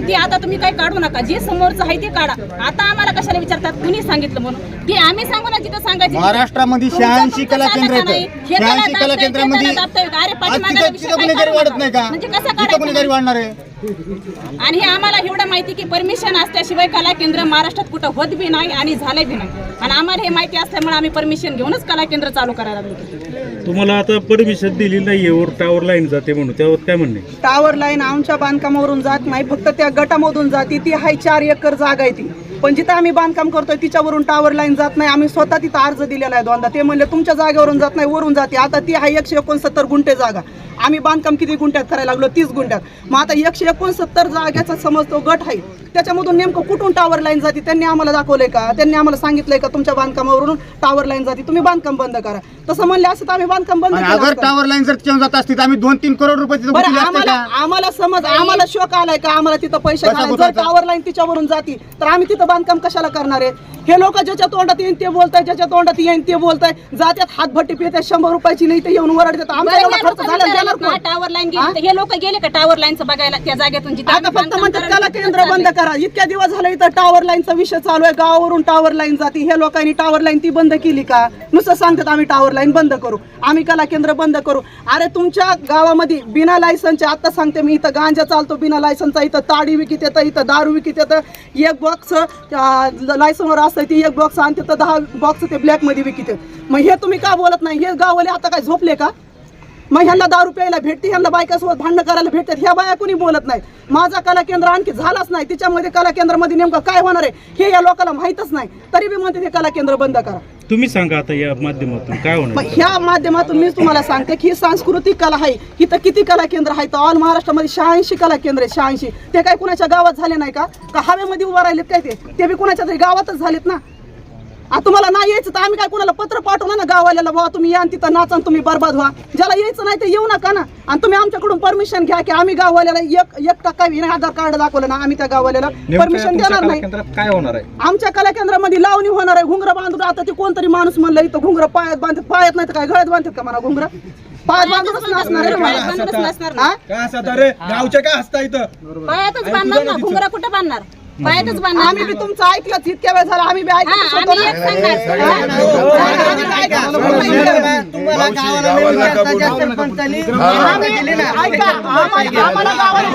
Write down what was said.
ते आता तुम्ही काही काढू नका, जे समोरचं आहे ते काढा. आता आम्हाला कशाला विचारतात कुणी सांगितलं म्हणून? ते आम्ही सांगू ना जिथं सांगायचं. महाराष्ट्रामध्ये 86 कला केंद्र आहेत. 86 कला केंद्रामध्ये गुन्हेगारी वाढत नाही का? म्हणजे कसं गुन्हेगारी काढायचं? वाढणार आहे. आणि हे आम्हाला एवढं माहिती की परमिशन असल्याशिवाय कला केंद्र महाराष्ट्रात कुठं होत बी नाही आणि झालंय बी नाही. आणि आम्हाला हे माहिती असल्यामुळे आम्ही परमिशन घेऊनच कला केंद्र चालू करायला लागलो. तुम्हाला आता परमिशन दिली नाहीये वर टावर लाईन जाते म्हणून, त्यावर काय म्हणणे? टावर लाईन आमच्या बांधकामावरून जात नाही, फक्त त्या गटामधून जाते. ती हाय 4 एकर जागा आहे ती, पण जिथं आम्ही बांधकाम करतोय तिच्यावरून टावर लाईन जात नाही. आम्ही स्वतः तिथं अर्ज दिलेला आहे दोनदा. ते म्हणले तुमच्या जागेवरून जात नाही, वरून जाते. आता ती हाय 169 गुंठे जागा. आम्ही बांधकाम किती गुंठ्यात करायला लागलो? 30 गुंठ्यात. मग आता 169 जागेचा समज तो गट आहे, त्याच्यामधून नेमकं कुठून टावर लाईन जाते त्यांनी आम्हाला दाखवलंय का? त्यांनी आम्हाला सांगितलंय का तुमच्या बांधकामावरून टावर लाईन जाते, तुम्ही बांधकाम बंद करा? तसं म्हणले असं तर आम्ही बांधकाम बंद केलं अगर असतं. टावर लाईन जर तिच्यावर जात असती तर आम्ही 2-3 करोड रुपये तिथं बरं, गुंतवले असते का? आम्हाला समज, आम्हाला शोक आलाय का आम्हाला तिथं पैसे घालायचे? जर टावर लाईन तिच्यावरून जाती तर आम्ही तिथं बांधकाम कशाला करणार आहे? हे लोक ज्याच्या तोंडात येईन ते बोलताय, ज्याच्या तोंडात येईन ते बोलताय. जात्यात हातभट्टी पितात 100 रुपयाची, नाही तर येऊन वरडतात. आमचा एवढा खर्च झाला देणार कोण? टावर लाईन गेली, हे लोक गेले का टावर लाईनचं बघायला त्या जागेतून जिथं आता फक्त म्हणतात कला केंद्र बंद करा. इतक्या दिवस झाले इथं टावर लाईनचा विषय चालू आहे, गावावरून टावर लाईन जाते. हे लोकांनी टावर लाईन ती बंद केली का? नुसतं सांगतात आम्ही टावर लाईन बंद करू, आम्ही कला केंद्र बंद करू. अरे तुमच्या गावामध्ये बिना लायसनचे, आता सांगते मी, इथं गांजा चालतो बिना लायसनचा, इथं ताडी विकत येतं, इथं दारू विकत येतं. एक बॉक्स लायसनवर असतं, ती एक बॉक्स आणि तिथं 10 बॉक्स ते ब्लॅक मध्ये विकत. मग हे तुम्ही का बोलत नाही? हे गाववाले आता काय झोपले का? मग ह्यांना दारू प्यायला भेटते, ह्यांना बायकासोबत भांडणं करायला भेटतात, ह्या बाया कोणी बोलत नाही. माझा कला केंद्र आणखी झालाच नाही, तिच्यामध्ये कला केंद्रामध्ये नेमकं काय होणार आहे हे या लोकांना माहीतच नाही, तरी बी म्हणते ते कला केंद्र बंद करा. तुम्ही सांगा आता या माध्यमातून काय होणार? मग ह्या माध्यमातून मी तुम्हाला सांगते की ही सांस्कृतिक कला आहे. इथं किती कला केंद्र आहेत? ऑल महाराष्ट्रामध्ये 86 कला केंद्र आहे. 86 ते काय कुणाच्या गावात झाले नाही का? हवेमध्ये उभा राहिलेत काय? ते बी कुणाच्या तरी गावातच झालेत ना. आता तुम्हाला नाही यायचं तर आम्ही काय कुणाला पत्र पाठवलं ना गावाल्याला, बाबा तुम्ही या तिथं नाचा तुम्ही बरबाद व्हा. ज्याला यायचं नाही ते येऊ नका ना. आणि तुम्ही आमच्याकडून परमिशन घ्या की आम्ही गाववाल्याला 1% आधार कार्ड दाखवलं ना, आम्ही त्या गाववाल्याला परमिशन देणार नाही. काय होणार आहे? आमच्या कला केंद्रामध्ये लावणी होणार आहे. घुंगरं बांधून आता ते कोणतरी माणूस म्हणलं इथं घुंगरं पायात बांधतात. पायात नाही तर काय गळ्यात बांधतात का म्हणा? घुंगरं पायात बांधूनच नसणार आहे. काय असं रे गावच्या काय असता इथं? पायातच बांधणार ना, घुंगरा कुठं बांधणार? पायातच बांधणार. आम्ही बी तुमचं ऐकलंच, इतक्या वेळ झाला आम्ही बी ऐकलं. आम्ही एक सांगायचं आम्हाला गावाला